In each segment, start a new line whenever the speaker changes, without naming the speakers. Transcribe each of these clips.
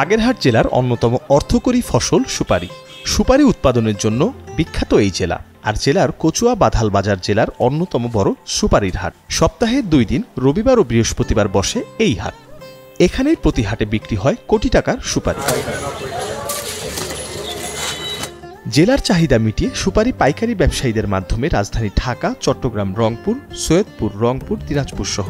বাগেরহাট জেলার অন্যতম অর্থকরী ফসল সুপারি। সুপারি উৎপাদনের জন্য বিখ্যাত এই জেলা। আর জেলার কচুয়া বাধাল বাজার জেলার অন্যতম বড় সুপারির হাট। সপ্তাহের 2 দিন রবিবার ও বৃহস্পতিবার বসে এই হাট। এখানেই প্রতি হাটে বিক্রি হয় কোটি টাকার সুপারি। জেলার চাহিদা মিটিয়ে সুপারি পাইকারি ব্যবসায়ীদের মাধ্যমে রাজধানী ঢাকা, চট্টগ্রাম, রংপুর, সৈয়দপুর, রংপুর, দিনাজপুর সহ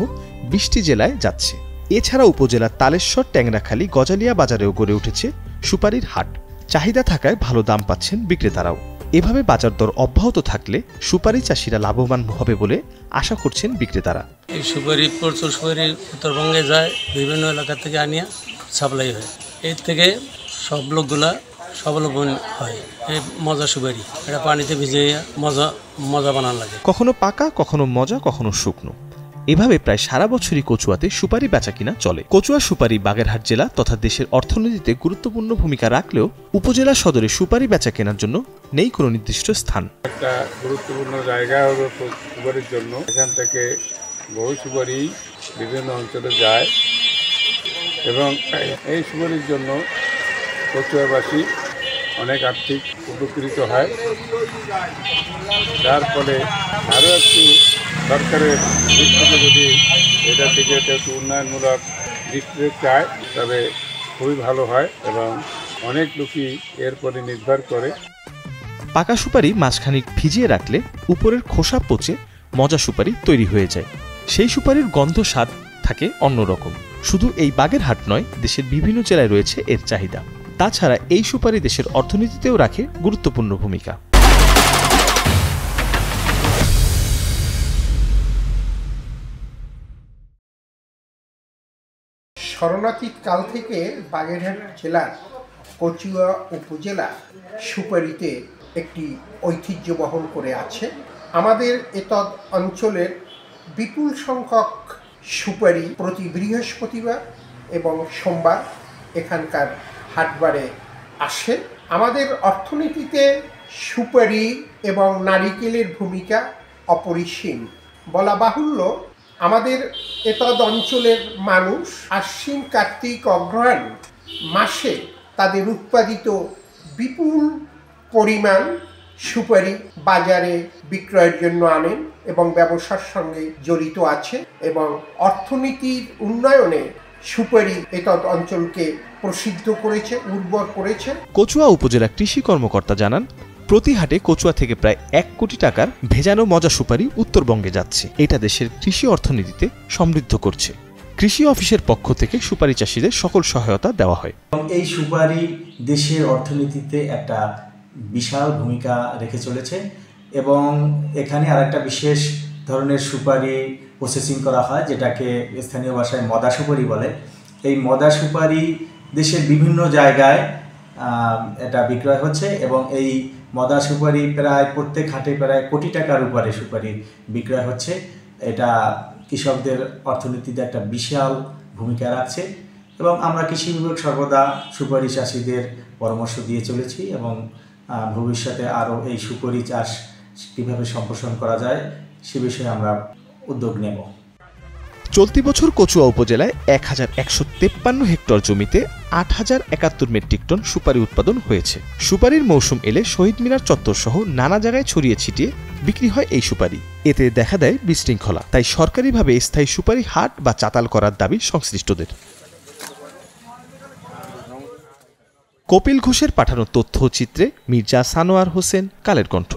20টি জেলায় যাচ্ছে। এছাড়া উপজেলার তালেশ্বর, ট্যাংরাখালী, গজালিয়া বাজারেও গড়ে উঠেছে সুপারির হাট। চাহিদা থাকায় ভালো দাম পাচ্ছেন বিক্রেতারাও। এভাবে বাজার দর অব্যাহত থাকলে সুপারি চাষিরা লাভবান হবে বলে আশা করছেন বিক্রেতারা।
এই সুপারি প্রচুর সুপারি উত্তরবঙ্গে যায়, বিভিন্ন এলাকা থেকে আনিয়া সাপ্লাই হয়। এর থেকে সব লোকগুলা স্বাবলম্বন হয়। এই মজা সুপারি, এটা পানিতে ভিজিয়ে মজা বানানো লাগে।
কখনো পাকা, কখনো মজা, কখনো শুকনো। এভাবে প্রায় সারা বছরই কচুয়াতে সুপারি বেচা কিনা চলে। কচুয়া সুপারি বাগেরহাট জেলা তথা দেশের অর্থনীতিতে গুরুত্বপূর্ণ ভূমিকা রাখলেও উপজেলা সদরে সুপারি বেচা কেনার জন্য নেই কোনো নির্দিষ্ট স্থান।
একটা গুরুত্বপূর্ণ জায়গা হলো সুপারির জন্য। এখান থেকে বহু সুপারি বিভিন্ন অঞ্চলে যায় এবং এই সুপারির জন্য কচুয়াবাসী অনেক আর্থিক উপকৃত হয়। যার ফলে আরও একটু সরকারের দিক থেকে যদি এটা থেকে একটু উন্নয়নমূলক দৃষ্টিতে চায় তবে খুবই ভালো হয় এবং অনেক লোকই এরপরে নির্ভর করে।
পাকা সুপারি মাঝখানিক ভিজিয়ে রাখলে উপরের খোসা পচে মজা সুপারি তৈরি হয়ে যায়। সেই সুপারির গন্ধ স্বাদ থাকে অন্যরকম। শুধু এই বাগেরহাট নয়, দেশের বিভিন্ন জেলায় রয়েছে এর চাহিদা। তাছাড়া এই সুপারি দেশের অর্থনীতিতেও রাখে গুরুত্বপূর্ণ ভূমিকা।
শরণাতীত কাল থেকে বাগেরহাট জেলার কচুয়া উপজেলা সুপারিতে একটি ঐতিহ্য বহন করে আছে। আমাদের এতদ অঞ্চলের বিপুল সংখ্যক সুপারি প্রতি বৃহস্পতিবার এবং সোমবার এখানকার হাটবারে আসে। আমাদের অর্থনীতিতে সুপারি এবং নারিকেলের ভূমিকা অপরিসীম। বলা বাহুল্য, আমাদের এতদ অঞ্চলের মানুষ আশ্বিন, কার্তিক, অগ্রহায়ণ মাসে তাদের উৎপাদিত বিপুল পরিমাণ সুপারি বাজারে বিক্রয়ের জন্য আনেন এবং ব্যবসার সঙ্গে জড়িত আছে এবং অর্থনীতির উন্নয়নে সুপারি এতদ অঞ্চলকে প্রসিদ্ধ করেছে, উর্বর করেছে।
কচুয়া উপজেলা কৃষি কর্মকর্তা জানান, প্রতি হাটে কচুয়া থেকে প্রায় 1 কোটি টাকার ভেজানো মজা সুপারি উত্তরবঙ্গে যাচ্ছে। এটা দেশের কৃষি অর্থনীতিতে সমৃদ্ধ করছে। কৃষি অফিসের পক্ষ থেকে সুপারি চাষীদের সকল সহায়তা দেওয়া হয়।
এই সুপারি দেশের অর্থনীতিতে একটা বিশাল ভূমিকা রেখে চলেছে এবং এখানে আরেকটা বিশেষ ধরনের সুপারি প্রসেসিং করা হয়, যেটাকে স্থানীয় ভাষায় মদা সুপারি বলে। এই মদা সুপারি দেশের বিভিন্ন জায়গায় এটা বিক্রয় হচ্ছে এবং এই মদা সুপারি প্রায় প্রত্যেক হাটে প্রায় কোটি টাকার উপরে সুপারি বিক্রয় হচ্ছে। এটা কৃষকদের অর্থনীতিতে একটা বিশাল ভূমিকা রাখছে এবং আমরা কৃষি বিভাগ সর্বদা সুপারি চাষিদের পরামর্শ দিয়ে চলেছি এবং ভবিষ্যতে আরও এই সুপারি চাষ কীভাবে সম্প্রসারণ করা যায় সে বিষয়ে আমরা উদ্যোগ নেব।
চলতি বছর কচুয়া উপজেলায় 1153 হেক্টর জমিতে 8071 মেট্রিক টন সুপারি উৎপাদন হয়েছে। সুপারির মৌসুম এলে শহীদ মিনার চত্বর সহ নানা জায়গায় ছড়িয়ে ছিটিয়ে বিক্রি হয় এই সুপারি। এতে দেখা দেয় বিশৃঙ্খলা। তাই সরকারিভাবে স্থায়ী সুপারি হাট বা চাতাল করার দাবি সংশ্লিষ্টদের। কপিল ঘোষের পাঠানো তথ্যচিত্রে মির্জা সানোয়ার হোসেন, কালের কণ্ঠ।